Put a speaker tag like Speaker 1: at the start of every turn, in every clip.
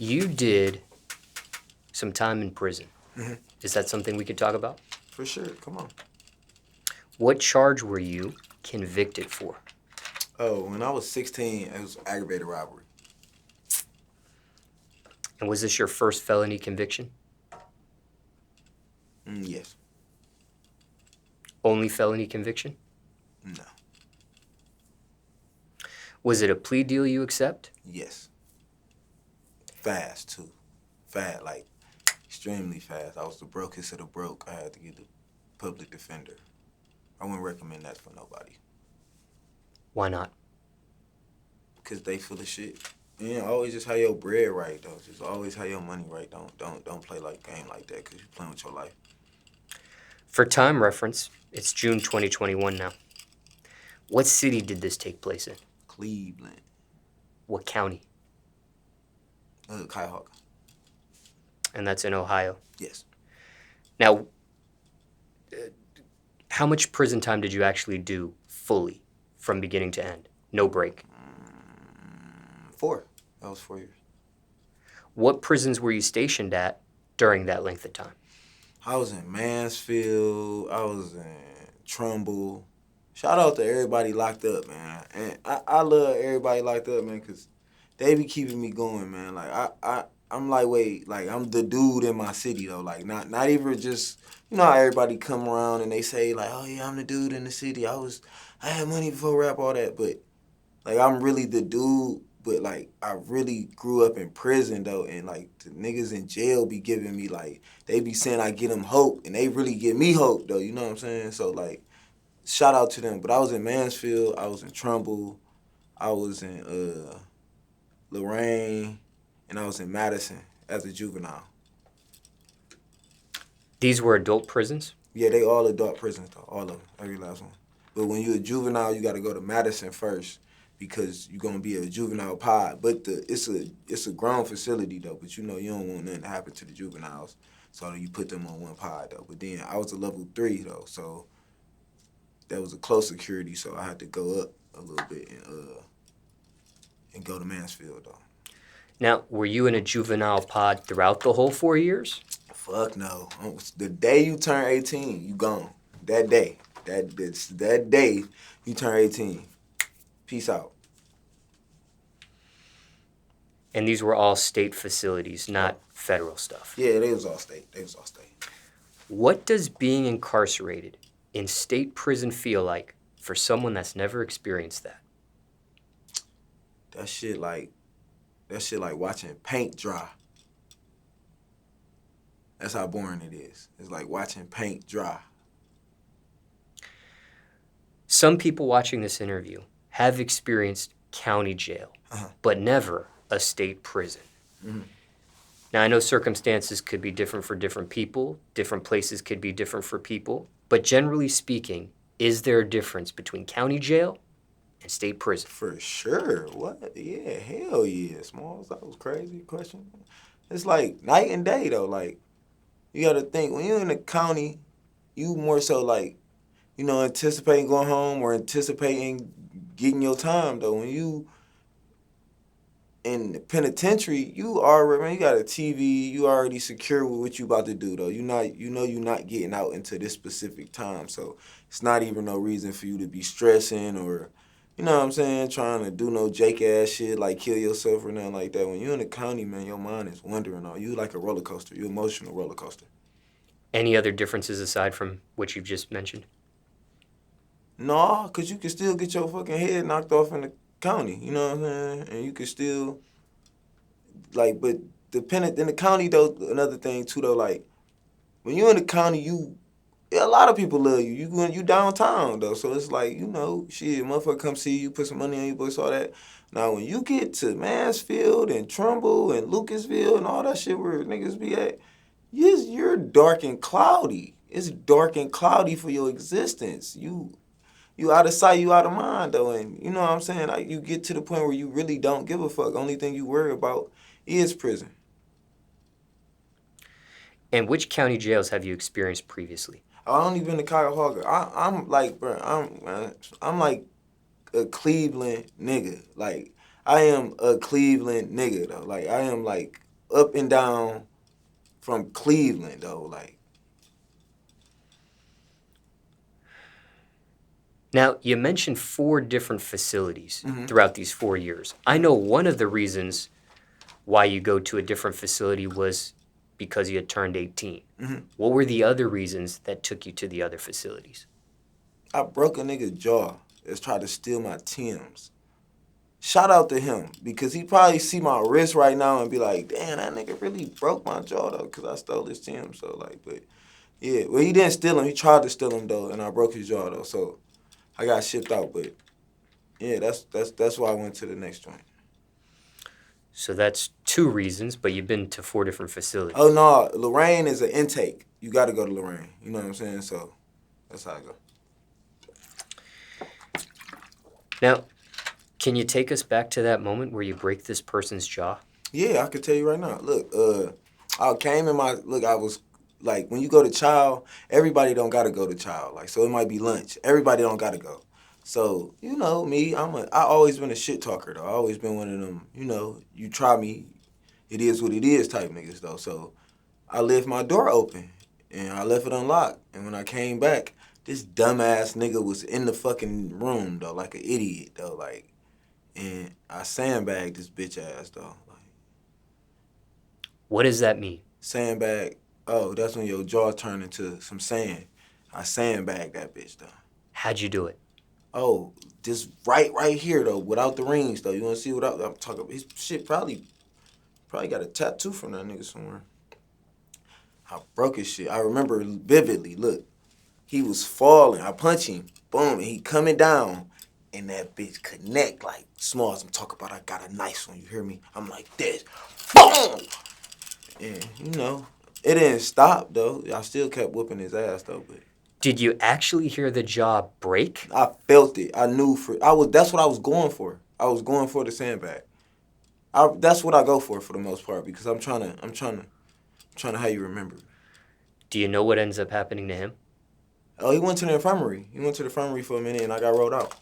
Speaker 1: You did some time in prison.
Speaker 2: Mm-hmm.
Speaker 1: Is that something we could talk about?
Speaker 2: For sure. Come on.
Speaker 1: What charge were you convicted for?
Speaker 2: Oh, when I was 16, it was aggravated robbery.
Speaker 1: And was this your first felony conviction?
Speaker 2: Yes.
Speaker 1: Only felony conviction?
Speaker 2: No.
Speaker 1: Was it a plea deal you accept?
Speaker 2: Yes. Fast, too. Fast, like, extremely fast. I was the brokest of the broke. I had to get the public defender. I wouldn't recommend that for nobody.
Speaker 1: Why not?
Speaker 2: Because they full of shit. You know, always just have your bread right, though. Just always have your money right. Don't play like a game like that because you're playing with your life.
Speaker 1: For time reference, it's June 2021 now. What city did this take place in?
Speaker 2: Cleveland.
Speaker 1: What county?
Speaker 2: Cuyahoga.
Speaker 1: And that's in Ohio.
Speaker 2: Yes.
Speaker 1: Now, how much prison time did you actually do fully from beginning to end? No break.
Speaker 2: 4. That was 4 years.
Speaker 1: What prisons were you stationed at during that length of time?
Speaker 2: I was in Mansfield. I was in Trumbull. Shout out to everybody locked up, man. And I love everybody locked up, man, because they be keeping me going, man. Like, I'm lightweight. Like, I'm the dude in my city, though. Like, not even just, you know how everybody come around and they say, like, oh, yeah, I'm the dude in the city. I had money before rap, all that. But, like, I'm really the dude. But, like, I really grew up in prison, though, and, like, the niggas in jail be giving me, like, they be saying I get them hope, and they really give me hope, though, you know what I'm saying? So, like, shout out to them. But I was in Mansfield, I was in Trumbull, I was in Lorraine, and I was in Madison as a juvenile.
Speaker 1: These were adult prisons?
Speaker 2: Yeah, they all adult prisons, though, all of them, every last one. But when you're a juvenile, you got to go to Madison first, because you're gonna be a juvenile pod. But it's a grown facility though. But you know you don't want nothing to happen to the juveniles, so you put them on one pod though. But then I was a level 3 though, so that was a close security. So I had to go up a little bit and go to Mansfield though.
Speaker 1: Now, were you in a juvenile pod throughout the whole 4 years?
Speaker 2: Fuck no. The day you turn 18, you gone. That day, that day you turn 18. Peace out.
Speaker 1: And these were all state facilities, not federal stuff.
Speaker 2: Yeah, they was all state.
Speaker 1: What does being incarcerated in state prison feel like for someone that's never experienced that?
Speaker 2: That shit like watching paint dry. That's how boring it is. It's like watching paint dry.
Speaker 1: Some people watching this interview have experienced county jail, but never a state prison.
Speaker 2: Mm-hmm.
Speaker 1: Now, I know circumstances could be different for different people. Different places could be different for people. But generally speaking, is there a difference between county jail and state prison?
Speaker 2: For sure. What? Yeah, hell yeah. Smallz, that was crazy question. It's like night and day, though. Like, you got to think, when you're in the county, you more so like, you know, anticipating going home or anticipating getting your time, though. When you in the penitentiary, you already, man, you got a TV, you already secure with what you about to do, though. You're not getting out into this specific time, so it's not even no reason for you to be stressing or, you know what I'm saying, trying to do no Jake-ass shit, like kill yourself or nothing like that. When you're in the county, man, your mind is wandering on. You like a roller coaster. You're emotional roller coaster.
Speaker 1: Any other differences aside from what you've just mentioned?
Speaker 2: No, because you can still get your fucking head knocked off in the county, you know what I'm saying? And you can still, like, but dependent in the county, though, another thing, too, though, like, when you're in the county, a lot of people love you. You downtown, though, so it's like, you know, shit, motherfucker come see you, put some money on your books, all that. Now, when you get to Mansfield and Trumbull and Lucasville and all that shit where niggas be at, you're dark and cloudy. It's dark and cloudy for your existence. You out of sight, you out of mind, though. And you know what I'm saying? Like, you get to the point where you really don't give a fuck. Only thing you worry about is prison.
Speaker 1: And which county jails have you experienced previously?
Speaker 2: I only been to Cuyahoga. I'm like, bro, I'm like a Cleveland nigga. Like, I am a Cleveland nigga, though. Like, I am like up and down from Cleveland, though. Like,
Speaker 1: Now, you mentioned 4 different facilities throughout these 4 years. I know one of the reasons why you go to a different facility was because you had turned 18. What were the other reasons that took you to the other facilities?
Speaker 2: I broke a nigga jaw that's tried to steal my Timbs. Shout out to him, because he probably see my wrist right now and be like, damn, that nigga really broke my jaw, though, because I stole his Timbs. So, like, but, yeah. Well, he didn't steal him. He tried to steal him, though, and I broke his jaw, though. So, I got shipped out, but, yeah, that's why I went to the next joint.
Speaker 1: So that's 2 reasons, but you've been to 4 different facilities.
Speaker 2: Oh, no, Lorraine is an intake. You got to go to Lorraine. You know what I'm saying? So, that's how I go.
Speaker 1: Now, can you take us back to that moment where you break this person's jaw?
Speaker 2: Yeah, I could tell you right now. Look, I was like, when you go to child, everybody don't gotta go to child. Like, so it might be lunch. Everybody don't gotta go. So, you know, me, I always been a shit talker, though. I always been one of them, you know, you try me, it is what it is type niggas, though. So I left my door open and I left it unlocked. And when I came back, this dumbass nigga was in the fucking room, though, like an idiot, though, like. And I sandbagged this bitch ass, though. Like,
Speaker 1: What does that mean?
Speaker 2: sandbag, oh, that's when your jaw turned into some sand. I sandbagged that bitch, though.
Speaker 1: How'd you do it?
Speaker 2: Oh, just right here, though, without the rings, though. You want to see what I'm talking about? His shit probably got a tattoo from that nigga somewhere. I broke his shit. I remember vividly. Look, he was falling. I punch him. Boom, and he coming down. And that bitch connect like Smallz. I'm talking about I got a nice one, you hear me? I'm like this. Boom! And, you know, it didn't stop, though. I still kept whooping his ass, though. But
Speaker 1: Did you actually hear the jaw break?
Speaker 2: I felt it. I knew that's what I was going for. I was going for the sandbag. That's what I go for the most part, because I'm trying to have you remember.
Speaker 1: Do you know what ends up happening to him?
Speaker 2: Oh, he went to the infirmary. He went to the infirmary for a minute, and I got rolled out.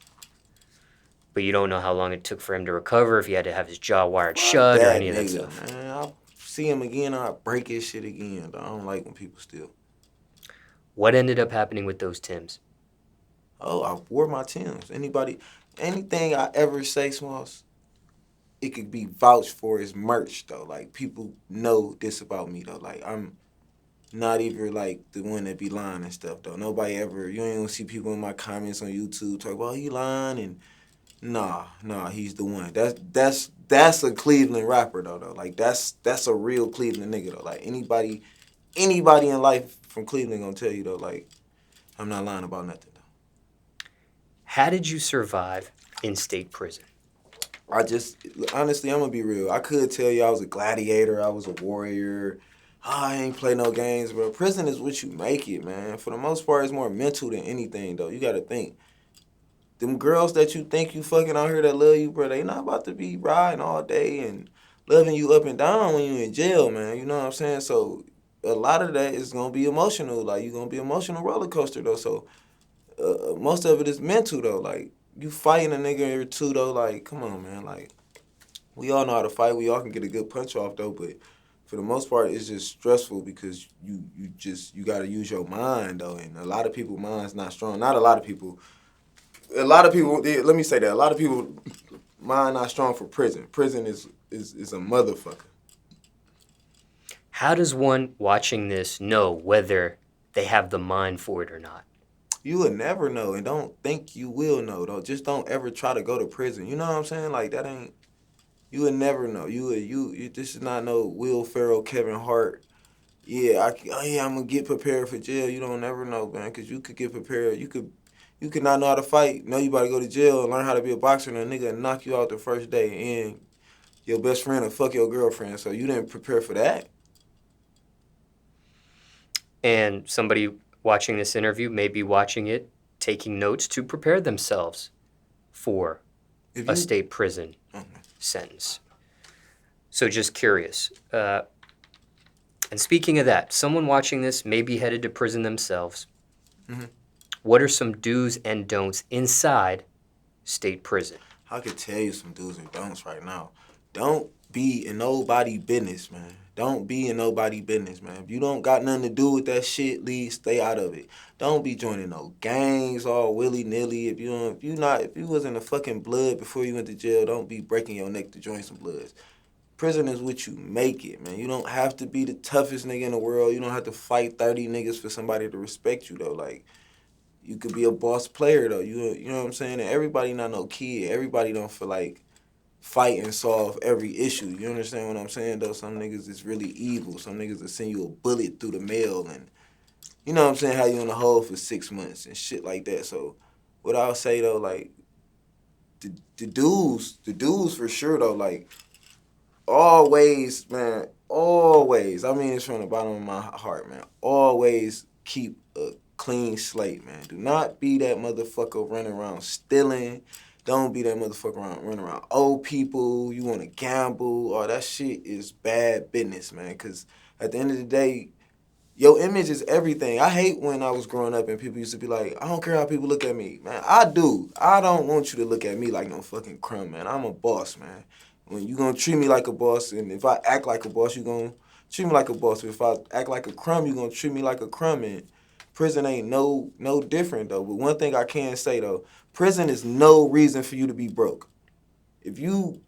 Speaker 1: But you don't know how long it took for him to recover, if he had to have his jaw wired shut or any of that stuff.
Speaker 2: Man, I'll see him again, I'll break his shit again. I don't like when people steal.
Speaker 1: What ended up happening with those Timbs?
Speaker 2: Oh, I wore my Timbs. Anything I ever say, Smallz, it could be vouched for as merch, though. Like, people know this about me, though. Like, I'm not even, like, the one that be lying and stuff, though. Nobody ever, you ain't gonna see people in my comments on YouTube talk about, he lying, and nah, he's the one. That's a Cleveland rapper, though. Like, that's a real Cleveland nigga, though. Like, anybody in life from Cleveland gonna tell you, though, like, I'm not lying about nothing, though.
Speaker 1: How did you survive in state prison?
Speaker 2: Honestly, I'm gonna be real. I could tell you I was a gladiator, I was a warrior. I ain't play no games, bro. Prison is what you make it, man. For the most part, it's more mental than anything, though. You gotta think. Them girls that you think you fucking out here that love you, bro, they not about to be riding all day and loving you up and down when you in jail, man. You know what I'm saying? So a lot of that is gonna be emotional. Like, you gonna be emotional roller coaster, though. So most of it is mental, though. Like, you fighting a nigga or two, though. Like, come on, man. Like, we all know how to fight. We all can get a good punch off, though. But for the most part, it's just stressful because you gotta use your mind, though. And a lot of people's minds not strong. Not a lot of people. A lot of people, let me say that, a lot of people mind not strong for prison. Prison is a motherfucker.
Speaker 1: How does one watching this know whether they have the mind for it or not?
Speaker 2: You will never know, and don't think you will know, though. Just don't ever try to go to prison. You know what I'm saying? Like, that ain't, you would never know. This is not no Will Ferrell, Kevin Hart. Yeah, I'm gonna get prepared for jail. You don't never know, man, because you could get prepared. You could not know how to fight. Know you about to go to jail and learn how to be a boxer, and a nigga knock you out the first day, and your best friend will fuck your girlfriend. So you didn't prepare for that.
Speaker 1: And somebody watching this interview may be watching it, taking notes to prepare themselves for a state prison sentence. So just curious. And speaking of that, someone watching this may be headed to prison themselves. Mm-hmm. What are some do's and don'ts inside state prison?
Speaker 2: I could tell you some do's and don'ts right now. don't be in nobody business, man. Don't be in nobody business, man. If you don't got nothing to do with that shit, stay out of it. Don't be joining no gangs all willy-nilly. If you was in the fucking blood before you went to jail, don't be breaking your neck to join some bloods. Prison is what you make it, man. You don't have to be the toughest nigga in the world. You don't have to fight 30 niggas for somebody to respect you, though. Like, you could be a boss player, though. You know what I'm saying? And everybody not no kid. Everybody don't feel like fight and solve every issue. You understand what I'm saying, though? Some niggas is really evil. Some niggas will send you a bullet through the mail and, you know what I'm saying, how you in the hole for 6 months and shit like that. So what I'll say, though, like, the dudes for sure, though, like, always, man, always, I mean it's from the bottom of my heart, man, always keep a clean slate, man. Do not be that motherfucker running around stealing. Don't be that motherfucker running around old people. You want to gamble. All that shit is bad business, man, because at the end of the day, your image is everything. I hate when I was growing up and people used to be like, I don't care how people look at me. Man, I do. I don't want you to look at me like no fucking crumb, man. I'm a boss, man. When you gonna treat me like a boss, and if I act like a boss, you gonna treat me like a boss. If I act like a crumb, you gonna treat me like a crumb. And prison ain't no different, though. But one thing I can say, though, prison is no reason for you to be broke. If you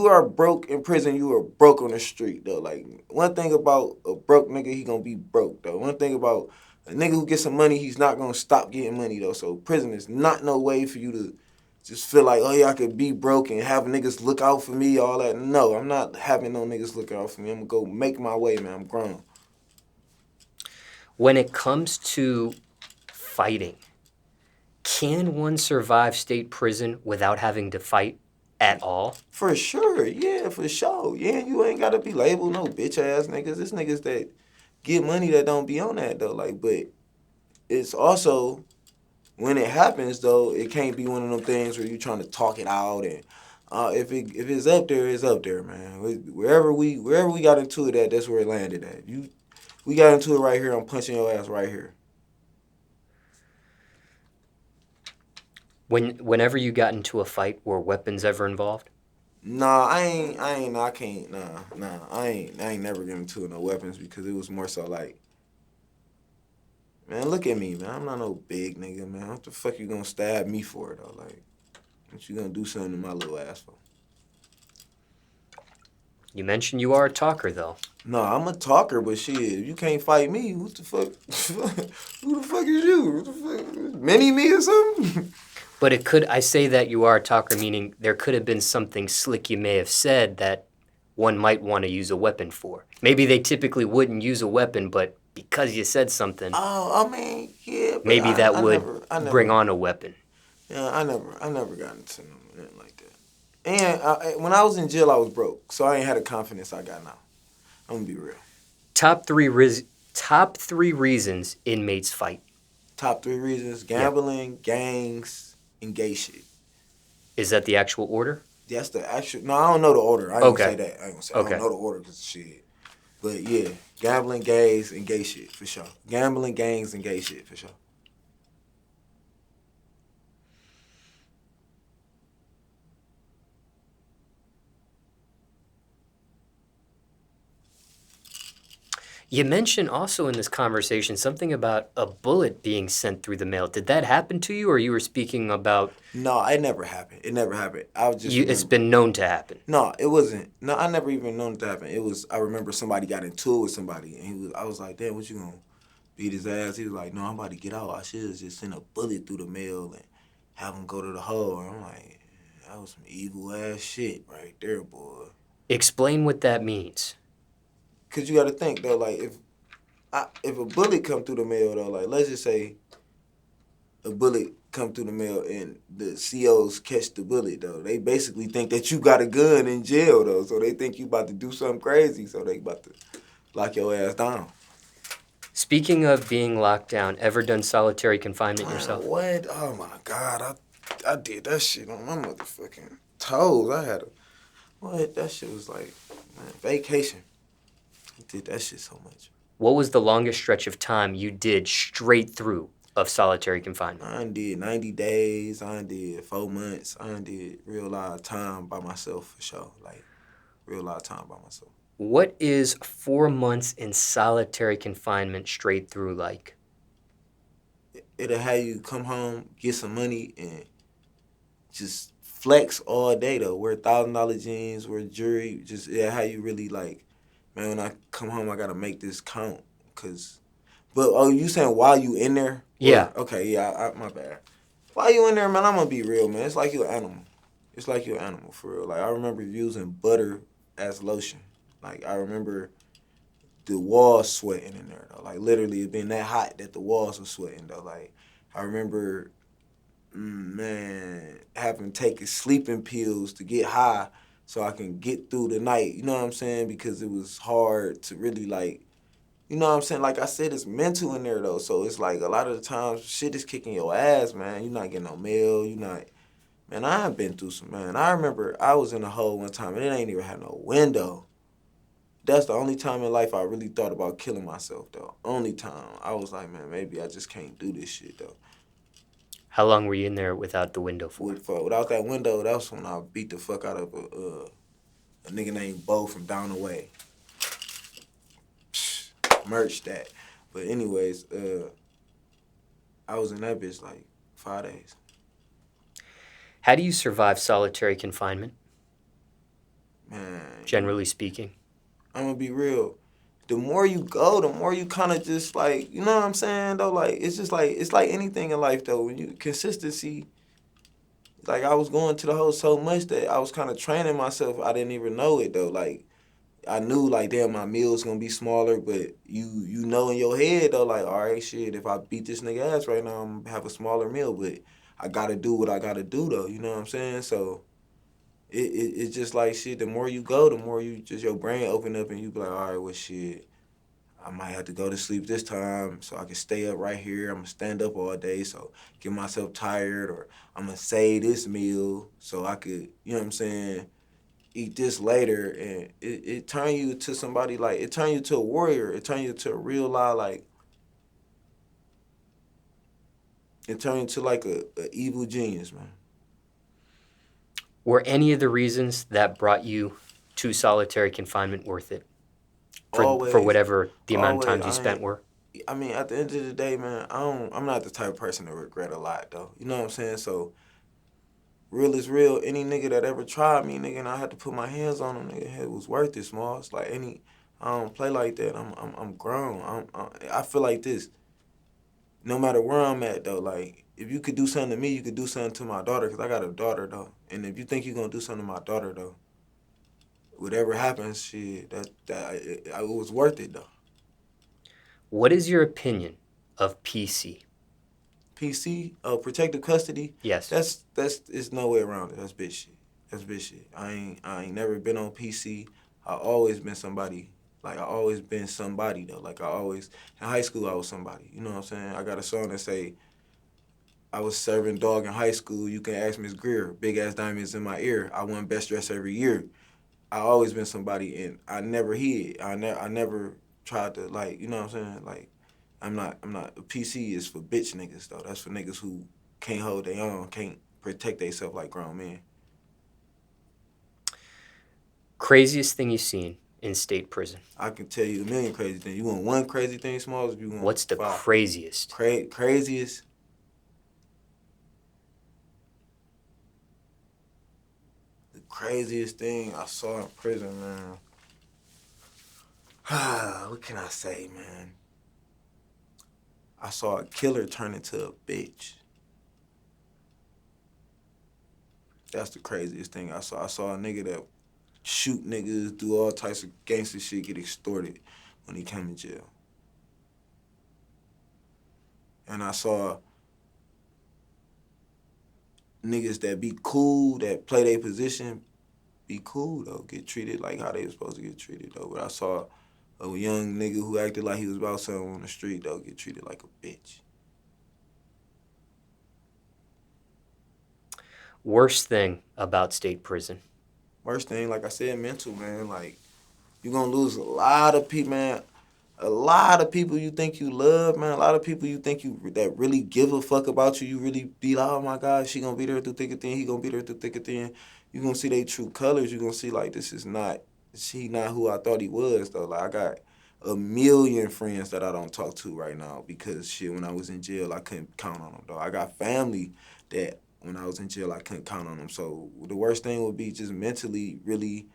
Speaker 2: are broke in prison, you are broke on the street, though. Like, one thing about a broke nigga, he gonna be broke, though. One thing about a nigga who gets some money, he's not gonna stop getting money, though. So prison is not no way for you to just feel like, oh yeah, I could be broke and have niggas look out for me, all that. No, I'm not having no niggas look out for me. I'm gonna go make my way, man. I'm grown.
Speaker 1: When it comes to fighting, can one survive state prison without having to fight at all?
Speaker 2: For sure, yeah, for sure. Yeah, you ain't gotta be labeled no bitch ass niggas. It's niggas that get money that don't be on that, though. Like, but it's also, when it happens, though, it can't be one of them things where you trying to talk it out. And if it's up there, it's up there, man. Wherever we got into it at, that's where it landed at. We got into it right here, I'm punching your ass right here.
Speaker 1: Whenever you got into a fight, were weapons ever involved?
Speaker 2: Nah, I ain't never getting into no weapons, because it was more so like, man, look at me, man. I'm not no big nigga, man. What the fuck you gonna stab me for, though? Like, what you gonna do something to my little ass for?
Speaker 1: You mentioned you are a talker, though.
Speaker 2: No, I'm a talker, but shit, if you can't fight me, what the fuck? Who the fuck is you? What the fuck? Mini me or something?
Speaker 1: But I say that you are a talker, meaning there could have been something slick you may have said that one might want to use a weapon for. Maybe they typically wouldn't use a weapon, but because you said something,
Speaker 2: oh, I mean, yeah, but
Speaker 1: maybe that would bring on a weapon.
Speaker 2: Yeah, I never got into nothing like that. And when I was in jail, I was broke, so I ain't had the confidence I got now. I'm gonna be real.
Speaker 1: Top three reasons inmates fight.
Speaker 2: Top 3 reasons: gambling, gangs, and gay shit.
Speaker 1: Is that the actual order?
Speaker 2: That's the actual. No, I don't know the order. I ain't gonna say that. I don't know the order because shit. But yeah, gambling, gangs, and gay shit for sure. Gambling, gangs, and gay shit for sure.
Speaker 1: You mentioned also in this conversation something about a bullet being sent through the mail. Did that happen to you, or you were speaking about?
Speaker 2: No, it never happened. It never happened. I was just.
Speaker 1: It's been known to happen.
Speaker 2: No, it wasn't. No, I never even known it to happen. It was. I remember somebody got into it with somebody, and I was like, "Damn, what you gonna beat his ass?" He was like, "No, I'm about to get out. I should have just sent a bullet through the mail and have him go to the hole." And I'm like, that was some evil ass shit right there, boy.
Speaker 1: Explain what that means.
Speaker 2: Cause you got to think though, like if a bullet come through the mail though, like let's just say a bullet come through the mail and the COs catch the bullet though, they basically think that you got a gun in jail though, so they think you about to do something crazy, so they about to lock your ass down.
Speaker 1: Speaking of being locked down, ever done solitary confinement yourself?
Speaker 2: What? Oh my God, I did that shit on my motherfucking toes. That shit was like, man, vacation. I did that shit so much.
Speaker 1: What was the longest stretch of time you did straight through of solitary confinement?
Speaker 2: I did 90 days. I did 4 months. I did real lot of time by myself for sure. Like, real lot of time by myself.
Speaker 1: What is 4 months in solitary confinement straight through like?
Speaker 2: It'll have you come home, get some money, and just flex all day though. Wear $1,000 jeans, wear jewelry. Just how you really like, man. When I come home, I gotta make this count. But you saying while you in there?
Speaker 1: Yeah.
Speaker 2: Okay, yeah. My bad. While you in there, man, I'm gonna be real, man. It's like you're an animal. It's like you're an animal for real. Like I remember using butter as lotion. Like I remember the walls sweating in there though. Like literally, it been that hot that the walls were sweating though. Like I remember. Man, having taken sleeping pills to get high so I can get through the night. You know what I'm saying? Because it was hard to really like, you know what I'm saying? Like I said, it's mental in there though. So it's like a lot of the times shit is kicking your ass, man. You're not getting no mail. You not, man, I ain't been through some, man. I remember I was in a hole one time and it ain't even had no window. That's the only time in life I really thought about killing myself though. Only time. I was like, man, maybe I just can't do this shit though.
Speaker 1: How long were you in there without the window for?
Speaker 2: Without that window, that's when I beat the fuck out of a nigga named Bo from down the way. Merch that. But anyways, I was in that bitch like 5 days.
Speaker 1: How do you survive solitary confinement?
Speaker 2: Man.
Speaker 1: Generally speaking.
Speaker 2: I'm gonna be real. The more you go, the more you kind of just like, you know what I'm saying though? Like, it's just like, it's like anything in life though. When you, consistency, like I was going to the hole so much that I was kind of training myself. I didn't even know it though. Like, I knew like, damn, my meal's gonna be smaller, but you know in your head though, like, all right, shit, if I beat this nigga ass right now, I'm gonna have a smaller meal, but I gotta do what I gotta do though, you know what I'm saying? So it's just like shit, the more you go, the more you just, your brain open up and you be like, all right, well shit, I might have to go to sleep this time so I can stay up right here. I'm gonna stand up all day, so get myself tired, or I'm gonna save this meal so I could, you know what I'm saying, eat this later. And it turn you to somebody, like, it turn you to a warrior. It turn you to a real life, like, it turn you to like a evil genius, man.
Speaker 1: Were any of the reasons that brought you to solitary confinement worth it? For whatever the amount of times you spent were?
Speaker 2: I mean, at the end of the day, man, I'm not the type of person to regret a lot, though. You know what I'm saying? So, real is real. Any nigga that ever tried me, nigga, and I had to put my hands on him, nigga, it was worth it, Smallz. Like, I don't play like that. I'm grown. I feel like this. No matter where I'm at, though, like, if you could do something to me, you could do something to my daughter, because I got a daughter, though. And if you think you're going to do something to my daughter, though, whatever happens, shit, it was worth it, though.
Speaker 1: What is your opinion of PC?
Speaker 2: PC, protective custody.
Speaker 1: Yes.
Speaker 2: That's it's no way around it. That's bitch shit. That's bitch shit. I ain't never been on PC. I always been somebody. Like I always been somebody though. Like I always in high school I was somebody. You know what I'm saying? I got a song that say I was serving dog in high school. You can ask Miss Greer. Big ass diamonds in my ear. I won best dress every year. I always been somebody, and I never hid. I never tried to, like, you know what I'm saying? Like, I'm not, PC is for bitch niggas, though. That's for niggas who can't hold their own, can't protect themselves like grown men.
Speaker 1: Craziest thing you've seen in state prison?
Speaker 2: I can tell you a million crazy things. You want one crazy thing, Smallz? You want
Speaker 1: What's the
Speaker 2: 5?
Speaker 1: Craziest?
Speaker 2: Craziest? The craziest thing I saw in prison, man. What can I say, man? I saw a killer turn into a bitch. That's the craziest thing I saw. I saw a nigga that shoot niggas, do all types of gangster shit, get extorted when he came to jail. And I saw niggas that be cool, that play their position, be cool, though, get treated like how they was supposed to get treated, though. But I saw a young nigga who acted like he was about something on the street, though, get treated like a bitch.
Speaker 1: Worst thing about state prison?
Speaker 2: Worst thing, like I said, mental, man. Like, you're gonna lose a lot of people, man. A lot of people you think you love, man. A lot of people you think that really give a fuck about you. You really be like, oh my God, she gonna be there through thick and thin. He gonna be there through thick and thin. You gonna see their true colors. You gonna see like this is not he not who I thought he was though. Like I got a million friends that I don't talk to right now because shit, when I was in jail, I couldn't count on them though. I got family that when I was in jail, I couldn't count on them. So the worst thing would be just mentally, really,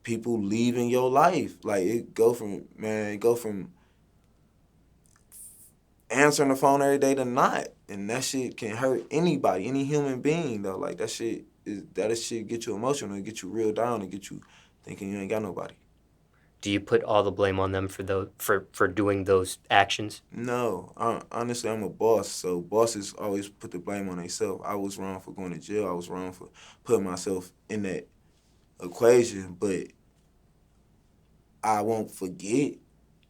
Speaker 2: people leaving your life. Like it go from answering the phone every day to not, and that shit can hurt anybody, any human being though. Like that shit get you emotional, and get you real down, and get you thinking you ain't got nobody.
Speaker 1: Do you put all the blame on them for doing those actions?
Speaker 2: No, honestly, I'm a boss, so bosses always put the blame on themselves. I was wrong for going to jail. I was wrong for putting myself in that equation, but I won't forget.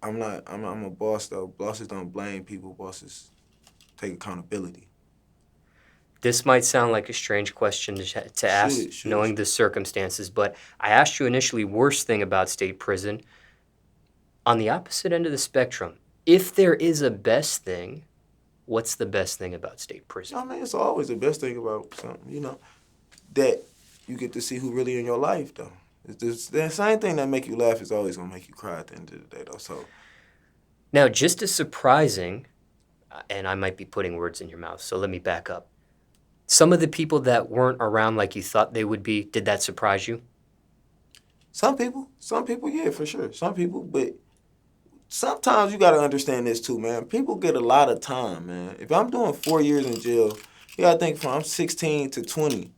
Speaker 2: I'm a boss though. Bosses don't blame people. Bosses take accountability.
Speaker 1: This might sound like a strange question to ask, knowing the circumstances, but I asked you initially worst thing about state prison. On the opposite end of the spectrum, if there is a best thing, what's the best thing about state prison?
Speaker 2: I mean, it's always the best thing about something, that you get to see who really in your life, though. It's the same thing that make you laugh is always going to make you cry at the end of the day, though. So
Speaker 1: now, just as surprising, and I might be putting words in your mouth, so let me back up. Some of the people that weren't around like you thought they would be, did that surprise you?
Speaker 2: Some people, yeah, for sure. Some people, but sometimes you got to understand this too, man. People get a lot of time, man. If I'm doing 4 years in jail, you got to think from I'm 16 to 20.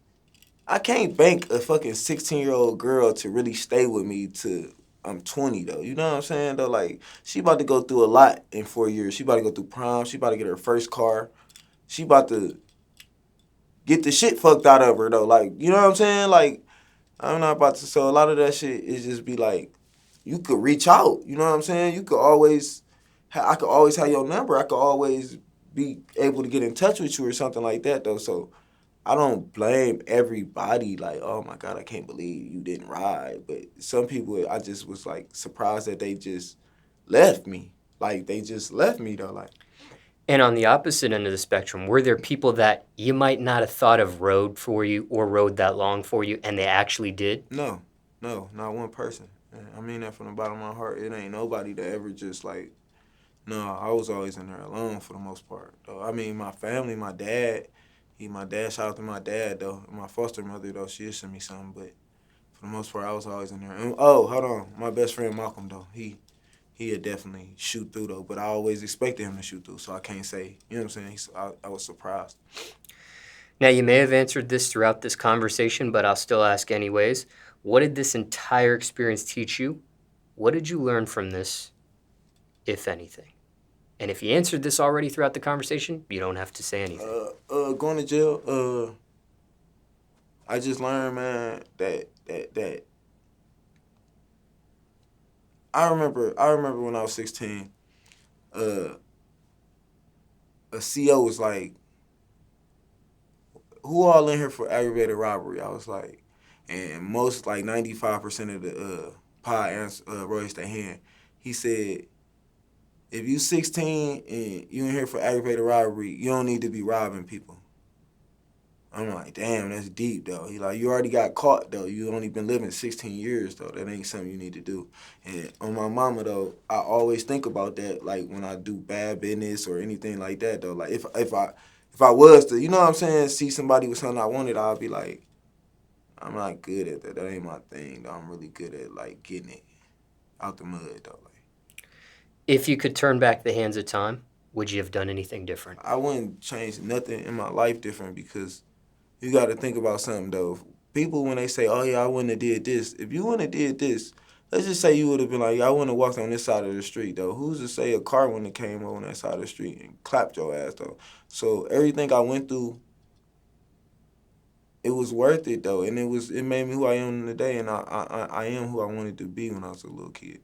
Speaker 2: I can't bank a fucking 16-year-old girl to really stay with me till I'm 20, though. You know what I'm saying, though? Like, she about to go through a lot in 4 years. She about to go through prom. She about to get her first car. She about to get the shit fucked out of her, though. Like, you know what I'm saying? Like, I'm not about to. So a lot of that shit is just be like, you could reach out. You know what I'm saying? You could always, I could always have your number. I could always be able to get in touch with you or something like that, though. So I don't blame everybody. Like, oh my God, I can't believe you didn't ride. But some people, I just was like surprised that they just left me. Like, they just left me, though. Like.
Speaker 1: And on the opposite end of the spectrum, were there people that you might not have thought of rode for you or rode that long for you, and they actually did?
Speaker 2: No, not one person. I mean that from the bottom of my heart. It ain't nobody that ever just like, no, I was always in there alone for the most part. Though. I mean, my family, my dad, shout out to my dad, though. My foster mother, though, she sent me something, but for the most part, I was always in there. And, oh, hold on. My best friend, Malcolm, though, he'd definitely shoot through, though, but I always expected him to shoot through, so I can't say, you know what I'm saying? I was surprised.
Speaker 1: Now, you may have answered this throughout this conversation, but I'll still ask anyways. What did this entire experience teach you? What did you learn from this, if anything? And if you answered this already throughout the conversation, you don't have to say anything.
Speaker 2: Going to jail, I just learned, man, that I remember when I was 16, a CO was like, who all in here for aggravated robbery? I was like, and most, like 95% of the pod raised their hand. He said, if you 16 and you in here for aggravated robbery, you don't need to be robbing people. I'm like, damn, that's deep, though. He like, you already got caught, though. You only been living 16 years, though. That ain't something you need to do. And on my mama, though, I always think about that, like, when I do bad business or anything like that, though. Like, if I was to, you know what I'm saying, see somebody with something I wanted, I'll be like, I'm not good at that. That ain't my thing, though. I'm really good at, like, getting it out the mud, though. Like,
Speaker 1: if you could turn back the hands of time, would you have done anything different?
Speaker 2: I wouldn't change nothing in my life different because you got to think about something, though. People, when they say, oh, yeah, I wouldn't have did this. If you wouldn't have did this, let's just say you would have been like, yeah, I wouldn't have walked on this side of the street, though. Who's to say a car wouldn't have came over on that side of the street and clapped your ass, though? So everything I went through, it was worth it, though. And it made me who I am today, and I am who I wanted to be when I was a little kid.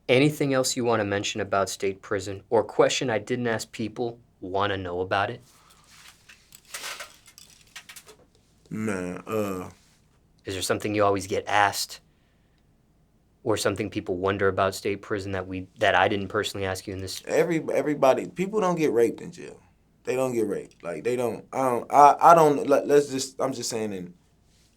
Speaker 1: Anything else you want to mention about state prison, or question I didn't ask people want to know about it?
Speaker 2: Man,
Speaker 1: is there something you always get asked, or something people wonder about state prison that I didn't personally ask you in this?
Speaker 2: Everybody, people don't get raped in jail. They don't get raped. Like, they don't. I don't. Let's just. I'm just saying in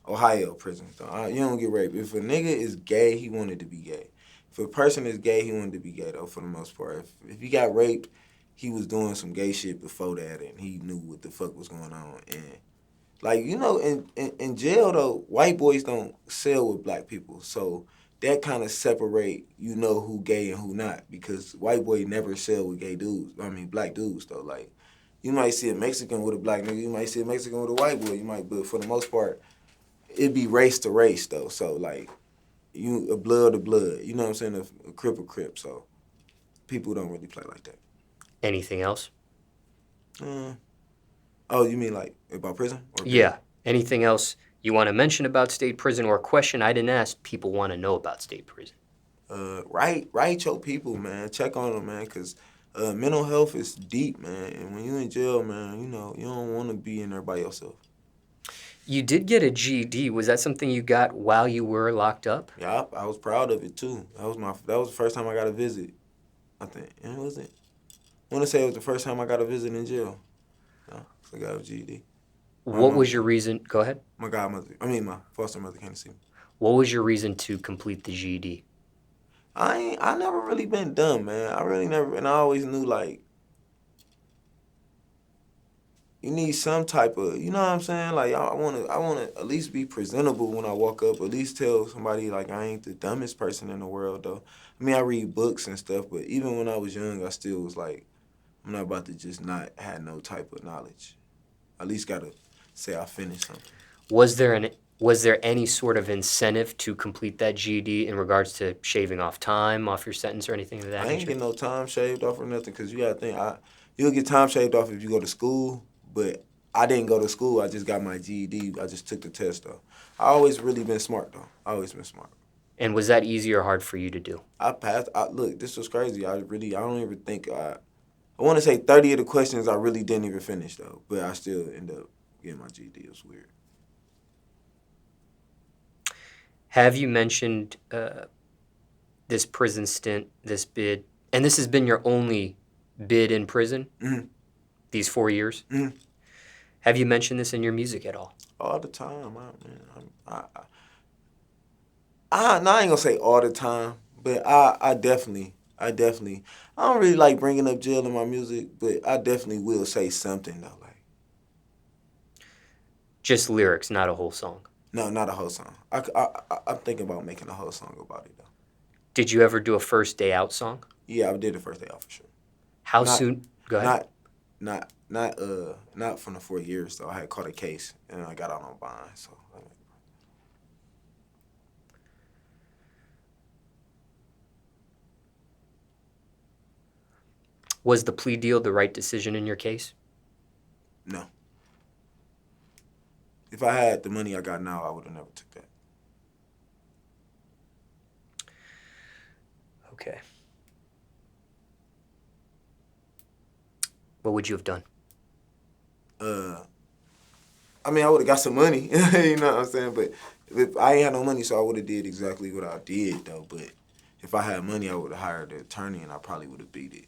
Speaker 2: Ohio prisons, though. You don't get raped. If a nigga is gay, he wanted to be gay. If a person is gay, he wanted to be gay, though, for the most part. If he got raped, he was doing some gay shit before that, and he knew what the fuck was going on. And, like, you know, in jail, though, white boys don't cell with black people. So that kind of separate, you know, who gay and who not. Because white boy never cell with gay dudes. I mean, black dudes, though. Like, you might see a Mexican with a black nigga. You might see a Mexican with a white boy. But for the most part, it'd be race to race, though. So, like, a blood to blood. You know what I'm saying? A crip to crip. So people don't really play like that.
Speaker 1: Anything else?
Speaker 2: Oh, you mean like about prison? Or
Speaker 1: yeah. Anything else you want to mention about state prison, or a question I didn't ask people want to know about state prison?
Speaker 2: Write your people, man. Check on them, man, because mental health is deep, man. And when you in jail, man, you know, you don't want to be in there by yourself.
Speaker 1: You did get a GED. Was that something you got while you were locked up?
Speaker 2: Yeah, I was proud of it, too. That was the first time I got a visit, I think. And was it? I want to say it was the first time I got a visit in jail. No, I got a GED.
Speaker 1: What was your reason? Go ahead.
Speaker 2: My foster mother came to see me.
Speaker 1: What was your reason to complete the GED?
Speaker 2: I never really been dumb, man. I really never, and I always knew, like, you need some type of, you know what I'm saying? Like, I wanna at least be presentable when I walk up. At least tell somebody, like, I ain't the dumbest person in the world, though. I mean, I read books and stuff, but even when I was young, I still was like, I'm not about to just not have no type of knowledge. At least gotta say I finished something.
Speaker 1: Was there any sort of incentive to complete that GED in regards to shaving off time off your sentence or anything of that nature?
Speaker 2: I ain't getting no time shaved off or nothing, because you gotta think, you'll get time shaved off if you go to school, but I didn't go to school. I just got my GED. I just took the test, though. I always really been smart, though. I always been smart.
Speaker 1: And was that easy or hard for you to do?
Speaker 2: I passed. Look, this was crazy. I don't even think, I want to say 30 of the questions I really didn't even finish, though. But I still ended up getting my GED. It was weird.
Speaker 1: Have you mentioned this prison stint, this bid, and this has been your only bid in prison?
Speaker 2: Mm-hmm.
Speaker 1: These 4 years?
Speaker 2: Mm-hmm.
Speaker 1: Have you mentioned this in your music at all?
Speaker 2: All the time, I ain't gonna say all the time, but I definitely, I don't really like bringing up jail in my music, but I definitely will say something, though. Like,
Speaker 1: just lyrics, not a whole song?
Speaker 2: No, not a whole song. I'm thinking about making a whole song about it, though.
Speaker 1: Did you ever do a first day out song?
Speaker 2: Yeah, I did the first day out for sure.
Speaker 1: How soon? Go ahead.
Speaker 2: Not from the 4 years, though. I had caught a case and I got out on bond, so.
Speaker 1: Was the plea deal the right decision in your case?
Speaker 2: No. If I had the money I got now, I would have never took that.
Speaker 1: Okay. What would you have done?
Speaker 2: I mean, I would have got some money, you know what I'm saying? But if I ain't had no money, so I would have did exactly what I did, though. But if I had money, I would have hired an attorney, and I probably would have beat it.